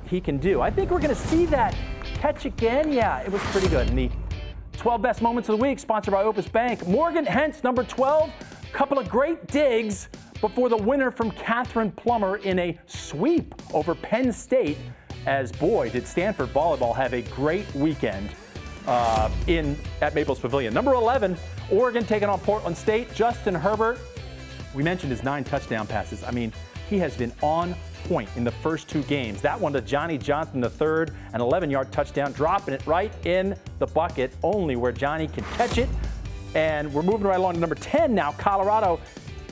he can do. I think we're going to see that catch again. Yeah, it was pretty good. And the 12 best moments of the week, sponsored by Opus Bank. Morgan HENTZ, number 12. Couple of great digs before the winner from Catherine Plummer in a sweep over Penn State. As boy, did Stanford volleyball have a great weekend at Maples Pavilion. Number 11, Oregon taking on Portland State. Justin Herbert, we mentioned his 9 touchdown passes. I mean, he has been on point in the first 2 games. That one to Johnny Johnson III, an 11-yard touchdown, dropping it right in the bucket, only where Johnny can catch it. And we're moving right along to number 10 now, Colorado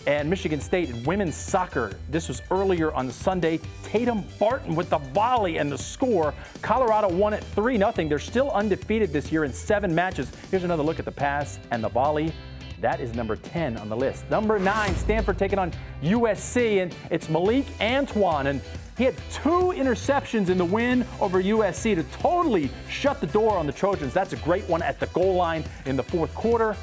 and Michigan State in women's soccer. This was earlier on Sunday. TATUM Barton with the volley and the score. Colorado won it 3-0. They're still undefeated this year in 7 matches. Here's another look at the pass and the volley. That is number 10 on the list. Number 9, Stanford taking on USC, and it's MALIK ANTOINE. And he had 2 interceptions in the win over USC to totally shut the door on the Trojans. That's a great one at the goal line in the 4th quarter.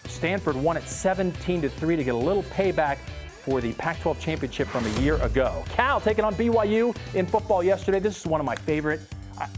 Stanford won it 17-3 to get a little payback for the Pac-12 championship from a year ago. Cal taking on BYU in football yesterday. This is one of my favorite.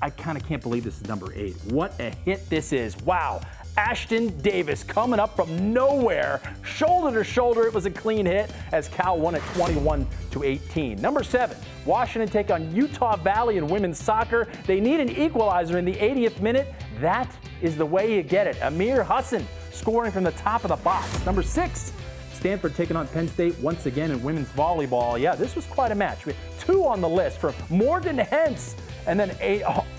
I kind of can't believe this is number 8. What a hit this is. Wow. ASHTYN Davis coming up from nowhere, shoulder to shoulder. It was a clean hit as Cal won it 21-18. Number 7, Washington take on Utah Valley in women's soccer. They need an equalizer in the 80th minute. That is the way you get it. Amir Hassan scoring from the top of the box. Number 6, Stanford taking on Penn State once again in women's volleyball. Yeah, this was quite a match. We had 2 on the list for Morgan HENTZ and then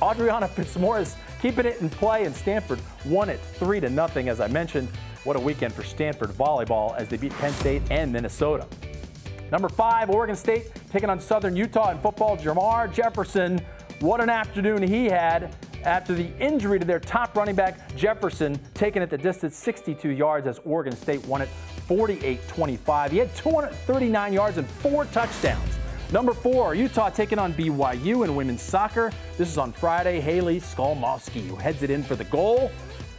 Adriana Fitzmaurice keeping it in play, and Stanford won it 3-0. As I mentioned, what a weekend for Stanford volleyball as they beat Penn State and Minnesota. Number 5, Oregon State taking on Southern Utah in football. Jamar Jefferson, what an afternoon he had after the injury to their top running back, Jefferson, taking it the distance 62 yards as Oregon State won it 48-25. He had 239 yards and 4 touchdowns. Number 4, Utah taking on BYU in women's soccer. This is on Friday. Haley Skolmoski, who heads it in for the goal.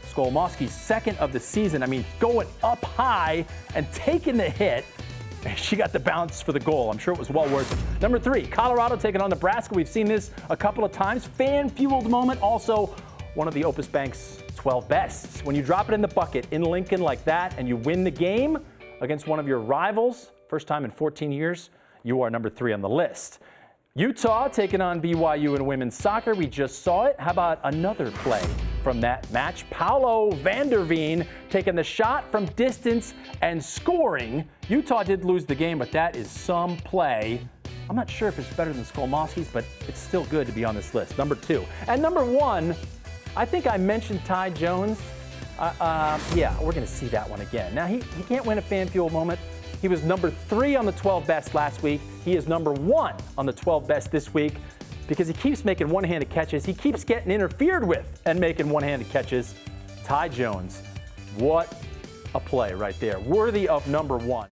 Skolmoski's 2nd of the season. I mean, going up high and taking the hit. She got the bounce for the goal. I'm sure it was well worth it. Number 3, Colorado taking on Nebraska. We've seen this a couple of times. Fan-fueled moment. Also, one of the Opus Bank's 12 bests. When you drop it in the bucket in Lincoln like that and you win the game against one of your rivals, first time in 14 years, you are number 3 on the list. Utah taking on BYU in women's soccer. We just saw it. How about another play from that match? Paolo VanderVeen taking the shot from distance and scoring. Utah did lose the game, but that is some play. I'm not sure if it's better than Skolmoski's, but it's still good to be on this list. Number 2. And number 1, I think I mentioned Ty Jones. Yeah, we're going to see that one again. Now, he can't win a fan fuel moment. He was number 3 on the 12 best last week. He is number 1 on the 12 best this week because he keeps making one-handed catches. He keeps getting interfered with and making one-handed catches. Ty Jones, what a play right there. Worthy of number 1.